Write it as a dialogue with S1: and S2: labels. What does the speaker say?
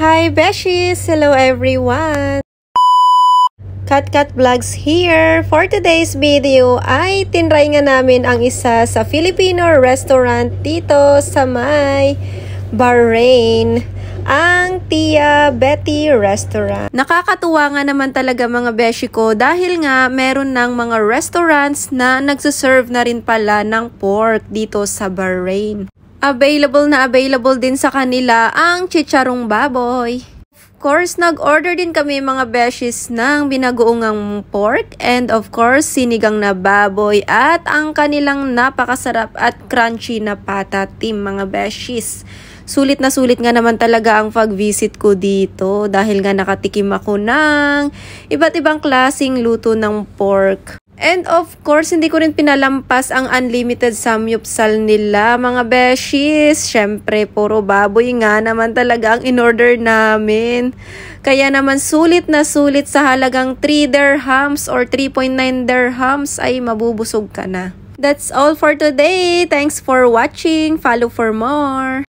S1: Hi Beshies! Hello everyone! Kat Vlogs here. For today's video ay tinry nga namin ang isa sa Filipino restaurant dito sa may Bahrain, ang Tia Betty Restaurant. Nakakatuwa nga naman talaga mga beshi ko dahil nga meron ng mga restaurants na nagsuserve na rin pala ng pork dito sa Bahrain. Available din sa kanila ang chicharong baboy. Of course, nag-order din kami mga beshies ng binagoongang pork and of course, sinigang na baboy at ang kanilang napakasarap at crunchy na patatim mga beshies. Sulit nga naman talaga ang pag-visit ko dito dahil nga nakatikim ako ng iba't ibang klaseng luto ng pork. And of course, hindi ko rin pinalampas ang unlimited samyupsal nila, mga beshies. Syempre, puro baboy nga naman talaga ang in-order namin. Kaya naman sulit na sulit sa halagang 3 dirhams or 3.9 dirhams ay mabubusog ka na. That's all for today. Thanks for watching. Follow for more.